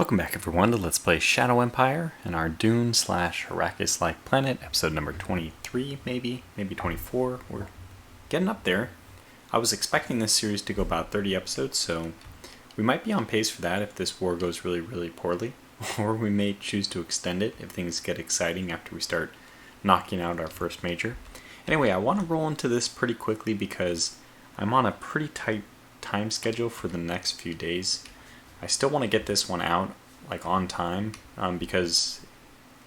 Welcome back everyone to Let's Play Shadow Empire and our Dune / Arrakis-like planet, episode number 23 maybe 24. We're getting up there. I was expecting this series to go about 30 episodes, so we might be on pace for that if this war goes really poorly, or we may choose to extend it if things get exciting after we start knocking out our first major. Anyway, I want to roll into this pretty quickly because I'm on a pretty tight time schedule for the next few days. I still want to get this one out like on time because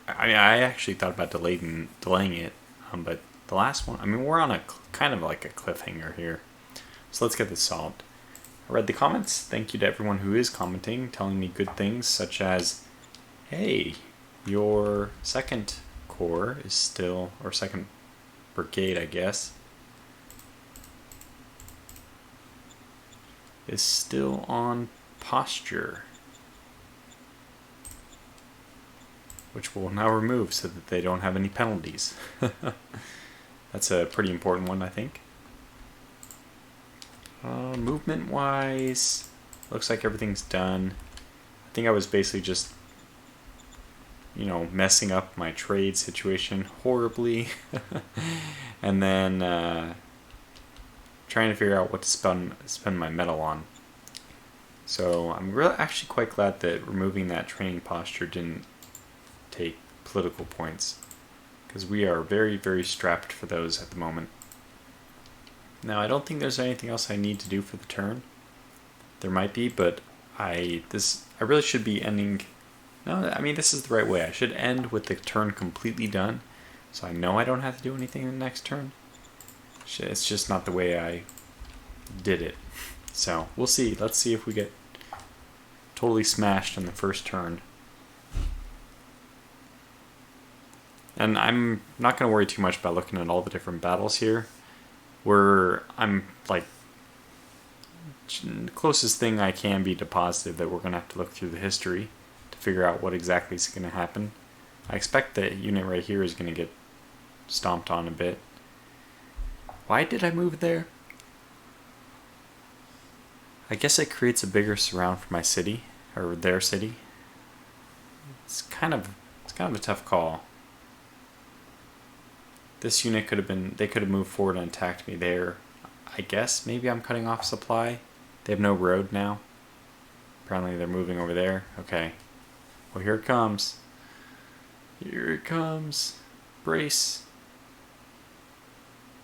I actually thought about delaying it, but the last one, we're on a kind of like a cliffhanger here. So let's get this solved. I read the comments. Thank you to everyone who is commenting, telling me good things such as, hey, your second corps is still, or second brigade I guess, is still on posture, which we'll now remove so that they don't have any penalties. That's a pretty important one, I think. Movement wise, looks like everything's done. I think I was basically just messing up my trade situation horribly and then trying to figure out what to spend my metal on. So I'm actually quite glad that removing that training posture didn't take political points, because we are very strapped for those at the moment. Now I don't think there's anything else I need to do for the turn. There might be, but I really should be ending. No, this is the right way. I should end with the turn completely done, so I know I don't have to do anything in the next turn. It's just not the way I did it. So we'll see. Let's see if we get totally smashed in the first turn. And I'm not going to worry too much about looking at all the different battles here. I'm like closest thing I can be to positive that we're going to have to look through the history to figure out what exactly is going to happen. I expect the unit right here is going to get stomped on a bit. Why did I move there? I guess it creates a bigger surround for my city, or their city. It's kind of a tough call. This unit they could have moved forward and attacked me there. I guess maybe I'm cutting off supply. They have no road now. Apparently they're moving over there. Okay. Well, here it comes. Here it comes. Brace.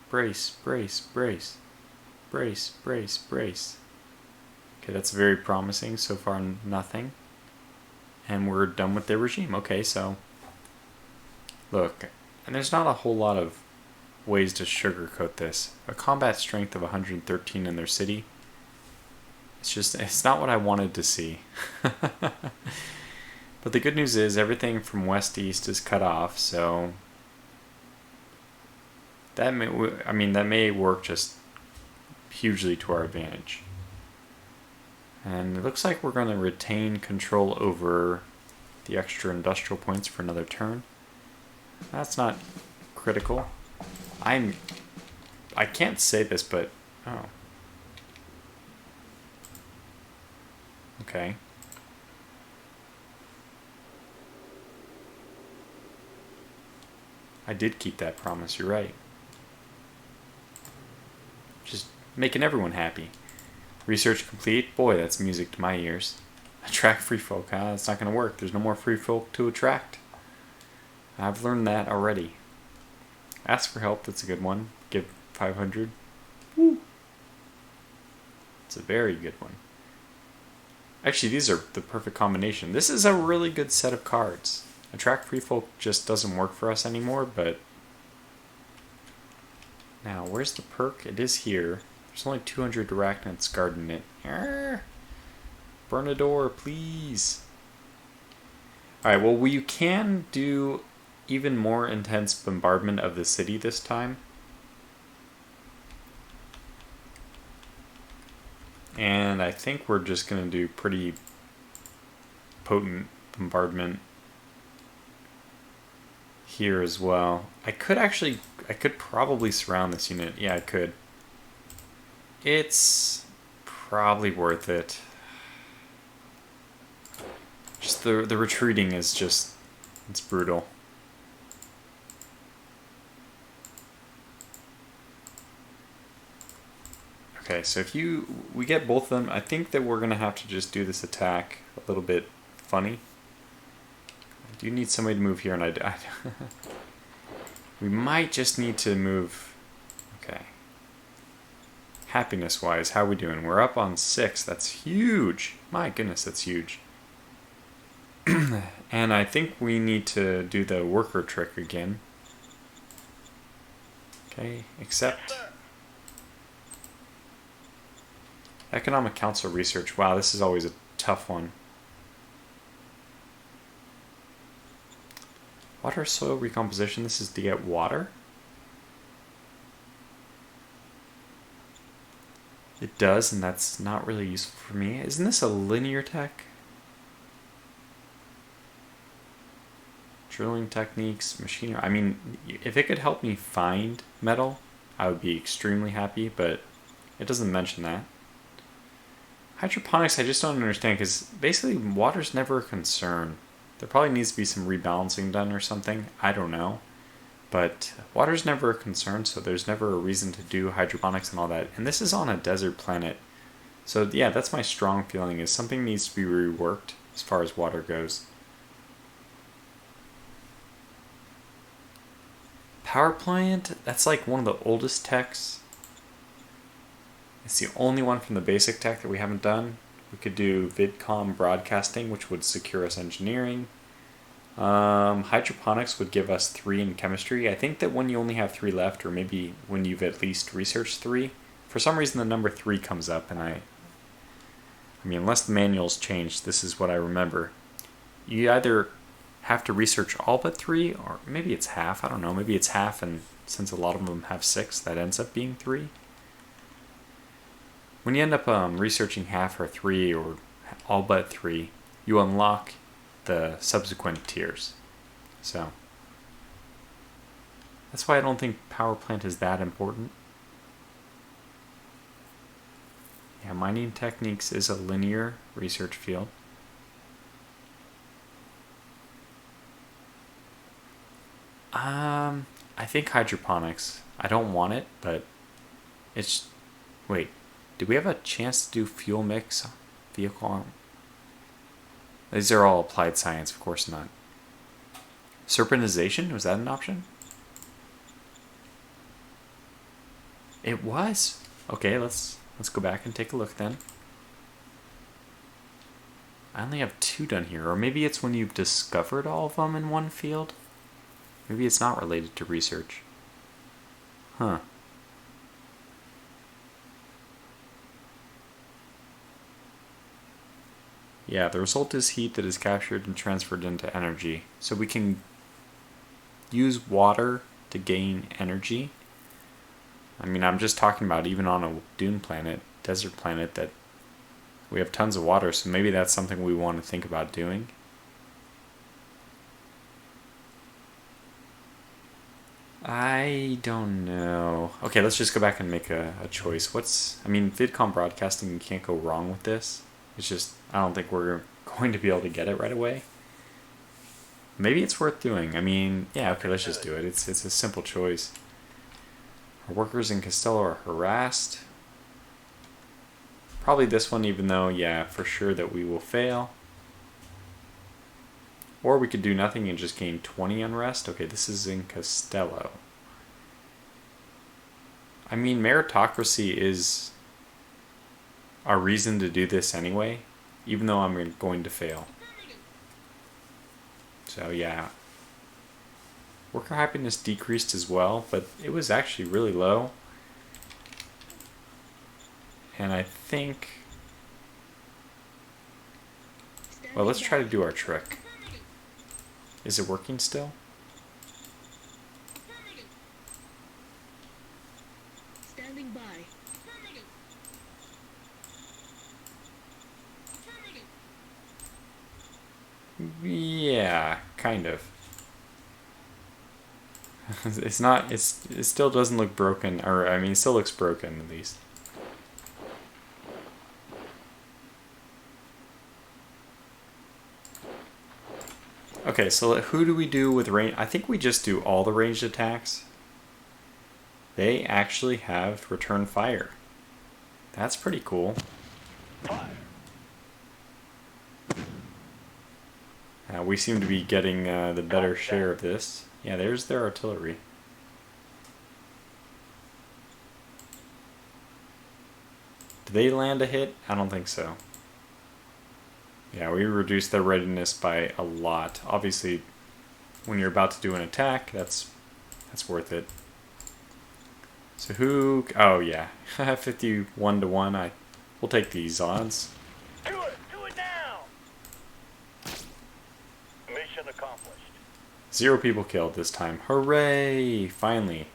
Brace. Okay, that's very promising. So far, nothing. And we're done with their regime. Okay, so look, and there's not a whole lot of ways to sugarcoat this. A combat strength of 113 in their city. It's not what I wanted to see. But the good news is everything from west to east is cut off, so that may work just hugely to our advantage. And it looks like we're going to retain control over the extra industrial points for another turn. That's not critical. I can't say this, but oh. Okay. I did keep that promise, you're right. Just making everyone happy. Research complete. Boy, that's music to my ears. Attract free folk. That's not going to work. There's no more free folk to attract. I've learned that already. Ask for help. That's a good one. Give 500. Woo. It's a very good one. Actually, these are the perfect combination. This is a really good set of cards. Attract free folk just doesn't work for us anymore, but now, where's the perk? It is here. There's only 200 arachnids guarding it. Arrgh. Burn a door, please. Alright, well, you can do even more intense bombardment of the city this time. And I think we're just going to do pretty potent bombardment here as well. I could probably surround this unit. Yeah, I could. It's probably worth it. Just the retreating is just, it's brutal. Okay, so if we get both of them, I think that we're going to have to just do this attack a little bit funny. I do need somebody to move here, and I we might just need to move. Okay. Happiness-wise, how are we doing? We're up on 6. That's huge. My goodness, that's huge. And I think we need to do the worker trick again. Okay, accept. Economic Council research. Wow, this is always a tough one. Water soil recomposition. This is to get water. It does, and that's not really useful for me. Isn't this a linear tech? Drilling techniques, machinery. I mean, if it could help me find metal, I would be extremely happy, but it doesn't mention that. Hydroponics, I just don't understand, because basically water's never a concern. There probably needs to be some rebalancing done or something. I don't know. But water's never a concern, so there's never a reason to do hydroponics and all that. And this is on a desert planet. So yeah, that's my strong feeling, is something needs to be reworked as far as water goes. Power plant, that's like one of the oldest techs. It's the only one from the basic tech that we haven't done. We could do vidcom broadcasting, which would secure us engineering. Hydroponics would give us 3 in chemistry. I think that when you only have 3 left, or maybe when you've at least researched 3, for some reason the number 3 comes up, and I mean, unless the manual's changed, this is what I remember. You either have to research all but 3, or maybe it's half, I don't know, maybe it's half, and since a lot of them have 6, that ends up being 3. When you end up researching half or 3 or all but 3, you unlock the subsequent tiers. So that's why I don't think power plant is that important. Yeah, mining techniques is a linear research field. I think hydroponics. I don't want it, but it's... Wait. Do we have a chance to do fuel mix, vehicle? These are all applied science, of course not. Serpentization, was that an option? It was. Okay, let's go back and take a look then. I only have 2 done here, or maybe it's when you've discovered all of them in one field. Maybe it's not related to research. Huh. Yeah, the result is heat that is captured and transferred into energy. So we can use water to gain energy. I mean, I'm just talking about even on a dune planet, desert planet, that we have tons of water, so maybe that's something we want to think about doing. I don't know. Okay, let's just go back and make a choice. I mean, vidcom broadcasting, you can't go wrong with this. It's just, I don't think we're going to be able to get it right away. Maybe it's worth doing. I mean, yeah, okay, let's just do it. It's a simple choice. Our workers in Costello are harassed. Probably this one, even though, yeah, for sure that we will fail. Or we could do nothing and just gain 20 unrest. Okay, this is in Costello. I mean, meritocracy is a reason to do this anyway, even though I'm going to fail. So yeah. Worker happiness decreased as well, but it was actually really low. And I think... Well, let's try to do our trick. Is it working still? Standing by. Yeah, kind of. It's not, it still doesn't look broken, or I mean, it still looks broken at least. Okay, so who do we do with range? I think we just do all the ranged attacks. They actually have return fire. That's pretty cool. Fire. We seem to be getting the better share of this. Yeah, there's their artillery. Did they land a hit? I don't think so. Yeah, we reduced their readiness by a lot. Obviously, when you're about to do an attack, that's worth it. So who? Oh yeah, 51 to 1. We'll take these odds. Do it now. Mission accomplished. 0 people killed this time. Hooray! Finally.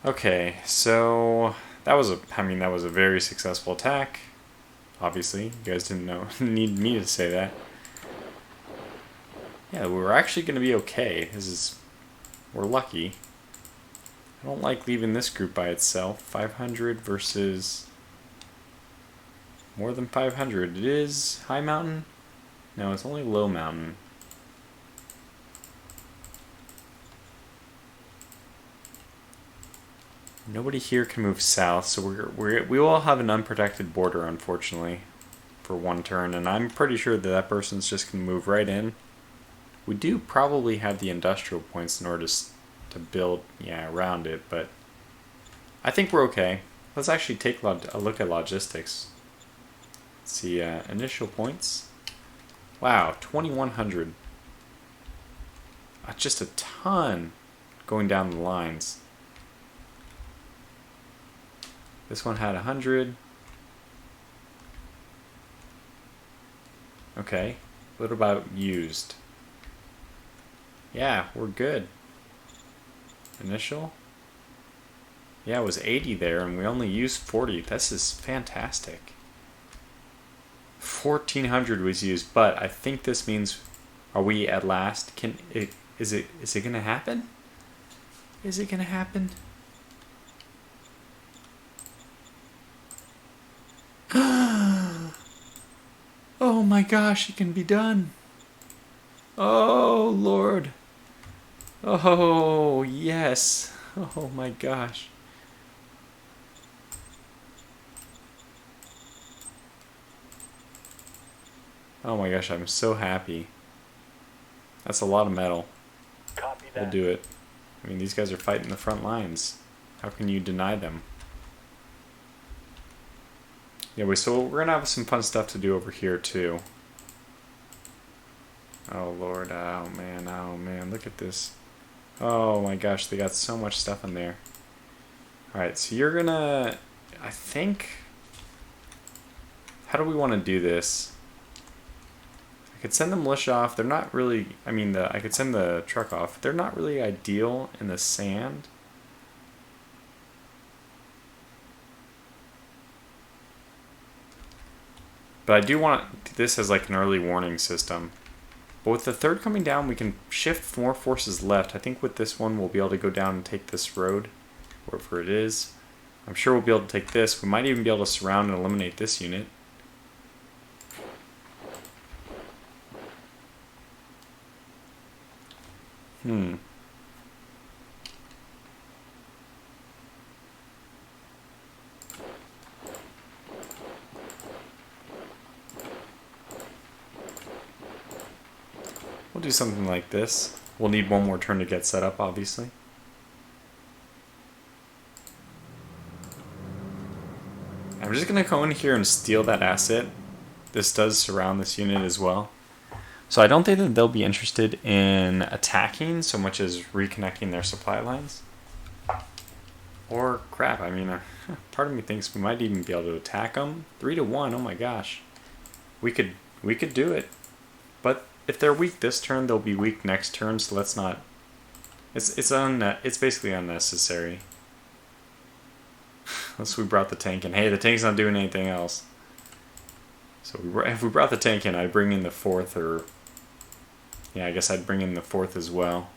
Okay, so that was a very successful attack. Obviously, you guys didn't need me to say that. Yeah, we're actually going to be okay. We're lucky. I don't like leaving this group by itself. 500 versus more than 500. It is high mountain? No, it's only low mountain. Nobody here can move south, so we all have an unprotected border, unfortunately, for one turn, and I'm pretty sure that person's just going to move right in. We do probably have the industrial points in order to build, around it, but I think we're okay. Let's actually take a look at logistics. Let's see, initial points. Wow, 2,100. Just a ton going down the lines. This one had 100. Okay. What about used? Yeah, we're good. Initial? Yeah, it was 80 there, and we only used 40. This is fantastic. 1,400 was used, but I think this means, are we at last? Is it gonna happen? Is it gonna happen? Oh my gosh, it can be done. Oh Lord. Oh yes. Oh my gosh. Oh my gosh, I'm so happy. That's a lot of metal. Copy that. We'll do it. I mean, these guys are fighting the front lines. How can you deny them? Yeah, so we're gonna have some fun stuff to do over here too. Oh Lord, oh man, look at this. Oh my gosh, they got so much stuff in there. Alright, so you're gonna, I think, how do we want to do this? I could send the militia off. They're not really, I could send the truck off. They're not really ideal in the sand. But I do want this as like an early warning system. But with the third coming down, we can shift more forces left. I think with this one, we'll be able to go down and take this road, wherever it is. I'm sure we'll be able to take this. We might even be able to surround and eliminate this unit. We'll do something like this. We'll need one more turn to get set up, obviously. I'm just going to go in here and steal that asset. This does surround this unit as well. So I don't think that they'll be interested in attacking so much as reconnecting their supply lines. Or crap, part of me thinks we might even be able to attack them. 3 to 1, oh my gosh. We could do it. But if they're weak this turn, they'll be weak next turn, so let's not... It's basically unnecessary. Unless we brought the tank in. Hey, the tank's not doing anything else. So if we brought the tank in, I'd bring in the 4th, or... Yeah, I guess I'd bring in the 4th as well.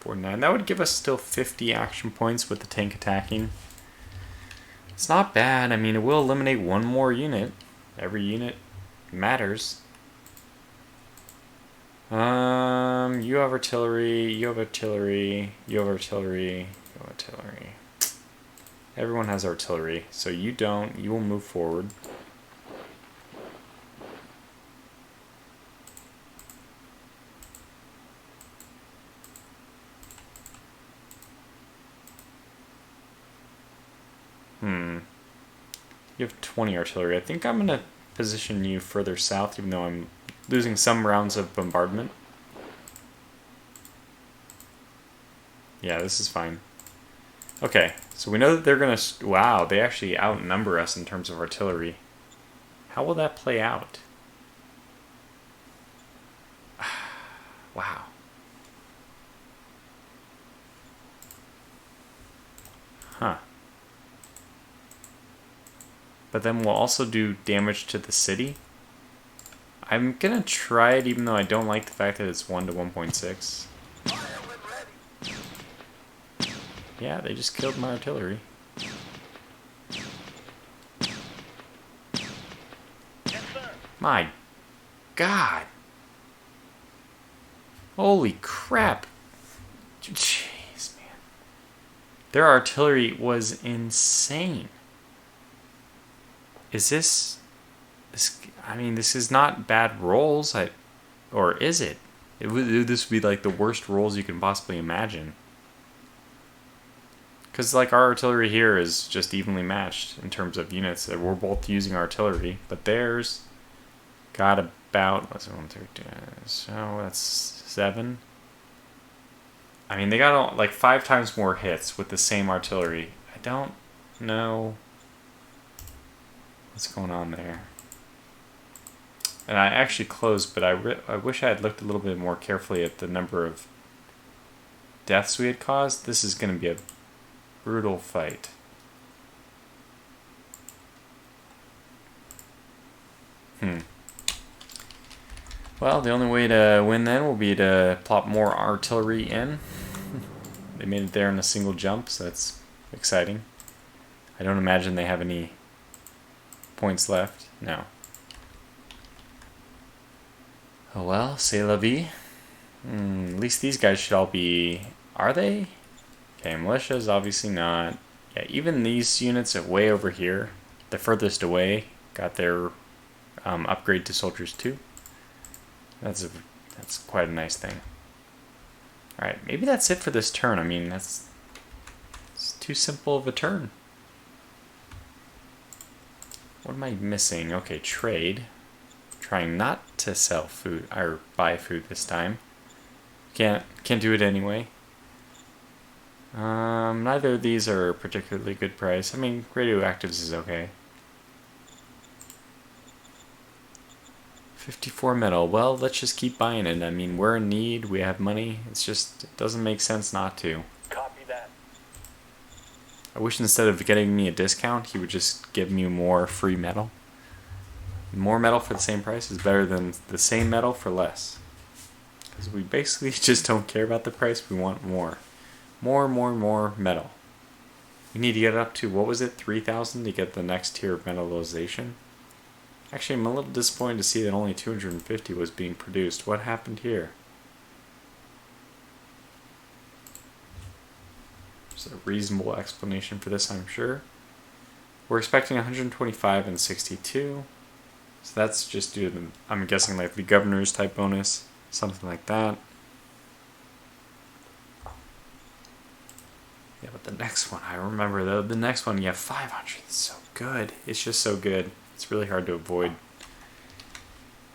49. That would give us still 50 action points with the tank attacking. It's not bad. It will eliminate one more unit. Every unit matters. You have artillery, you have artillery, you have artillery, you have artillery. Everyone has artillery, so you don't. You will move forward. You have 20 artillery. I think I'm going to position you further south, even though I'm losing some rounds of bombardment. Yeah, this is fine. Okay, so we know that they're going to... Wow, they actually outnumber us in terms of artillery. How will that play out? Wow. Huh. But then we'll also do damage to the city. I'm gonna try it even though I don't like the fact that it's 1 to 1.6. Yeah, they just killed my artillery. My God. Holy crap. Jeez, man. Their artillery was insane. Is this... I mean, this is not bad rolls. Or is it? This would be like the worst rolls you can possibly imagine. Because like our artillery here is just evenly matched in terms of units. We're both using artillery, but theirs got about... Let's see, 1, 2, 3, so that's 7. I mean, they got like 5 times more hits with the same artillery. I don't know what's going on there. And I actually closed, but I wish I had looked a little bit more carefully at the number of deaths we had caused. This is going to be a brutal fight. Well, the only way to win then will be to plop more artillery in. They made it there in a single jump, so that's exciting. I don't imagine they have any points left. No. Oh well, c'est la vie. At least these guys should all be... Are they? Okay, militias, obviously not. Yeah, even these units are way over here. The furthest away got their upgrade to soldiers too. That's quite a nice thing. Alright, maybe that's it for this turn. I mean, it's too simple of a turn. What am I missing? Okay, trade. Trying not to sell food or buy food this time. Can't do it anyway. Neither of these are a particularly good price. I mean, radioactives is okay. 54 metal. Well, let's just keep buying it. I mean, we're in need. We have money. It's just, it doesn't make sense not to. Copy that. I wish instead of getting me a discount, he would just give me more free metal. More metal for the same price is better than the same metal for less. Because we basically just don't care about the price. We want more. More metal. We need to get it up to, what was it, 3,000 to get the next tier of metallization? Actually, I'm a little disappointed to see that only 250 was being produced. What happened here? There's a reasonable explanation for this, I'm sure. We're expecting 125 and 62. So that's just due to the, I'm guessing, like the governor's type bonus, something like that. Yeah, but the next one, I remember though, the next one, you have 500. It's so good. It's just so good. It's really hard to avoid.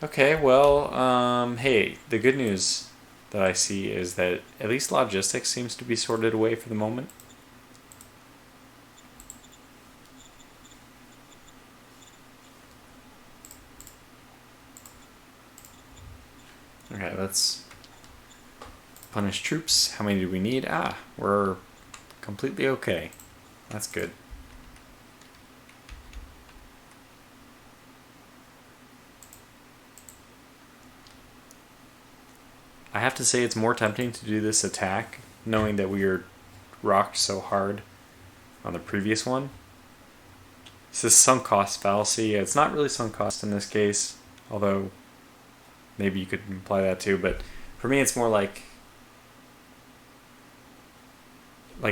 Okay, well, hey, the good news that I see is that at least logistics seems to be sorted away for the moment. Okay, let's punish troops. How many do we need? Ah, we're completely okay. That's good. I have to say it's more tempting to do this attack, knowing that we were rocked so hard on the previous one. This is sunk cost fallacy. It's not really sunk cost in this case, although maybe you could imply that too. But for me, it's more like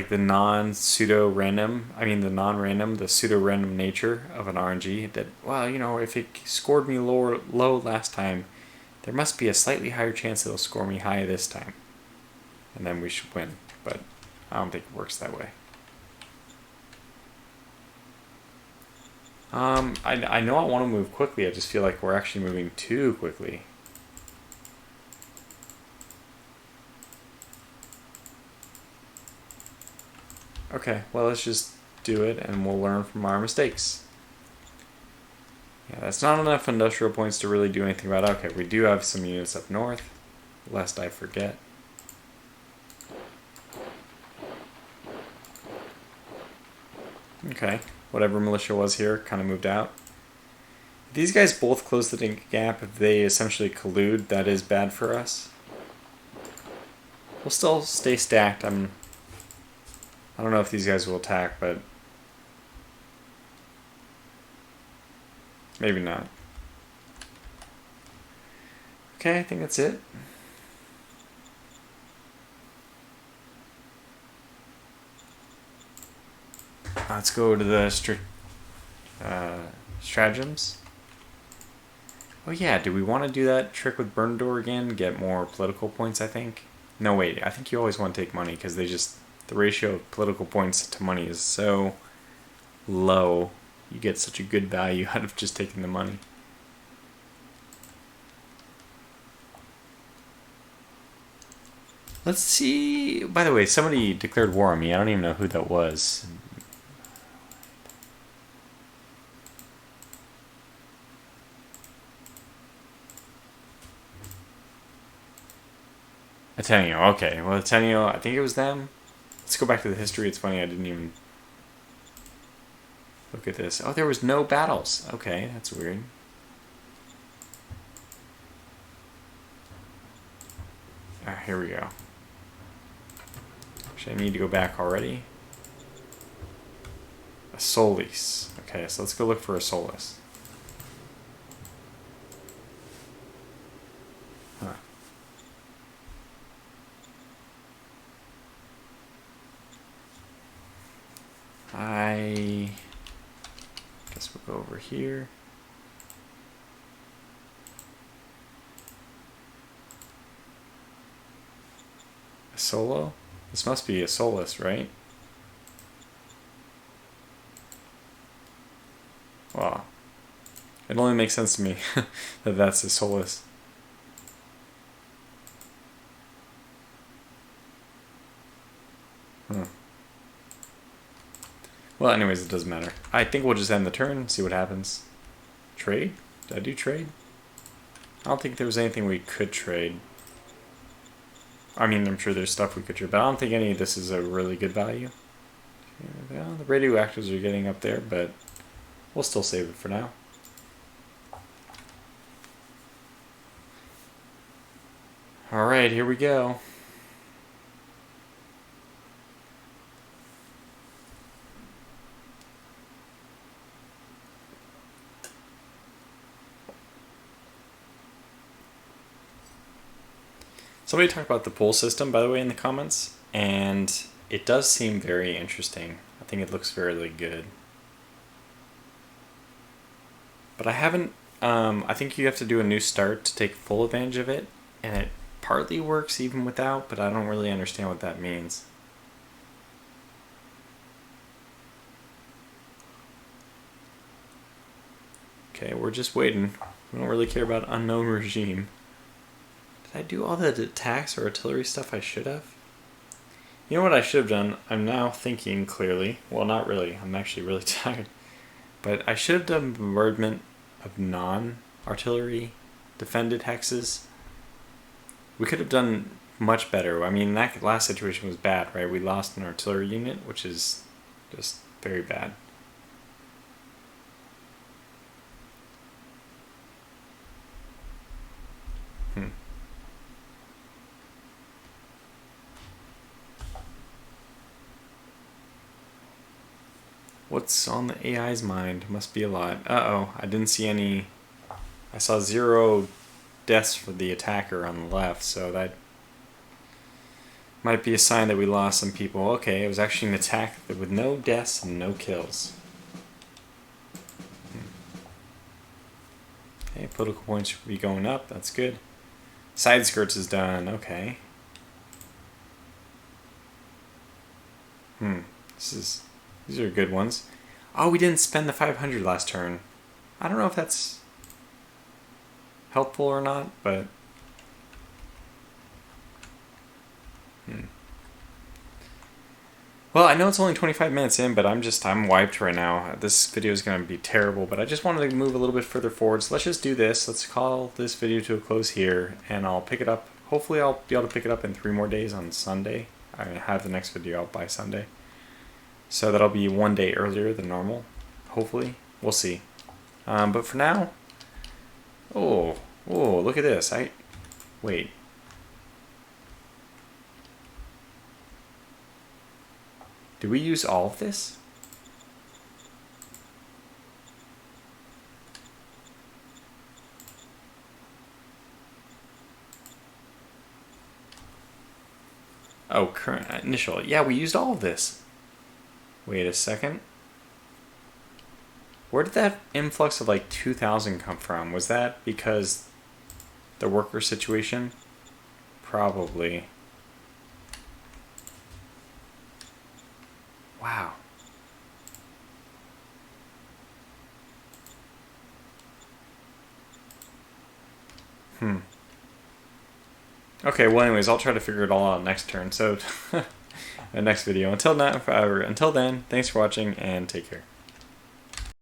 the non-pseudo-random, the pseudo-random nature of an RNG. That, well, if it scored me low last time, there must be a slightly higher chance it'll score me high this time. And then we should win. But I don't think it works that way. I know I want to move quickly, I just feel like we're actually moving too quickly. Okay, well, let's just do it and we'll learn from our mistakes. Yeah, that's not enough industrial points to really do anything about it. Okay, we do have some units up north, lest I forget. Okay, whatever militia was here kind of moved out. If these guys both close the gap, if they essentially collude, that is bad for us. We'll still stay stacked. I don't know if these guys will attack, but maybe not. Okay, I think that's it. Let's go to the stratagems. Oh yeah, do we want to do that trick with Burn Door again? Get more political points, I think. No, wait, I think you always want to take money because the ratio of political points to money is so low. You get such a good value out of just taking the money. Let's see. By the way, somebody declared war on me. I don't even know who that was. Ateneo, okay. Well, Ateneo, I think it was them. Let's go back to the history. It's funny, I didn't even look at this. Oh, there was no battles. Okay, that's weird. Here we go. Actually, I need to go back already. A Solis. Okay, so let's go look for a Solis. Huh. I guess we'll go over here. A solo? This must be a Solus, right? Wow. It only makes sense to me that that's a Solus. Huh. Well, anyways, it doesn't matter. I think we'll just end the turn, see what happens. Trade? Did I do trade? I don't think there was anything we could trade. I mean, I'm sure there's stuff we could trade, but I don't think any of this is a really good value. Yeah, the radioactives are getting up there, but we'll still save it for now. Alright, here we go. Somebody talked about the pool system, by the way, in the comments, and it does seem very interesting. I think it looks fairly good. But I haven't, I think you have to do a new start to take full advantage of it, and it partly works even without, but I don't really understand what that means. Okay, we're just waiting. We don't really care about unknown regime. Did I do all the attacks or artillery stuff I should have? You know what I should have done? I'm now thinking clearly. Well, not really. I'm actually really tired. But I should have done bombardment of non-artillery defended hexes. We could have done much better. I mean, that last situation was bad, right? We lost an artillery unit, which is just very bad. What's on the AI's mind? Must be a lot. Uh-oh, I didn't see any I saw 0 deaths for the attacker on the left, so that might be a sign that we lost some people. Okay, it was actually an attack with no deaths and no kills. Okay, political points should be going up. That's good. Side skirts is done. Okay. These are good ones. Oh, we didn't spend the 500 last turn. I don't know if that's helpful or not, but well, I know it's only 25 minutes in, but I'm wiped right now. This video is going to be terrible, but I just wanted to move a little bit further forward. So let's just do this. Let's call this video to a close here, and I'll pick it up. Hopefully I'll be able to pick it up in 3 more days on Sunday. I have the next video out by Sunday. So that'll be 1 day earlier than normal. Hopefully. We'll see. But for now... Oh, look at this. Wait. Did we use all of this? Oh, current initial. Yeah, we used all of this. Wait a second. Where did that influx of like 2,000 come from? Was that because the worker situation? Probably. Wow. Okay, well anyways, I'll try to figure it all out next turn. So, next video. Until then, thanks for watching and take care.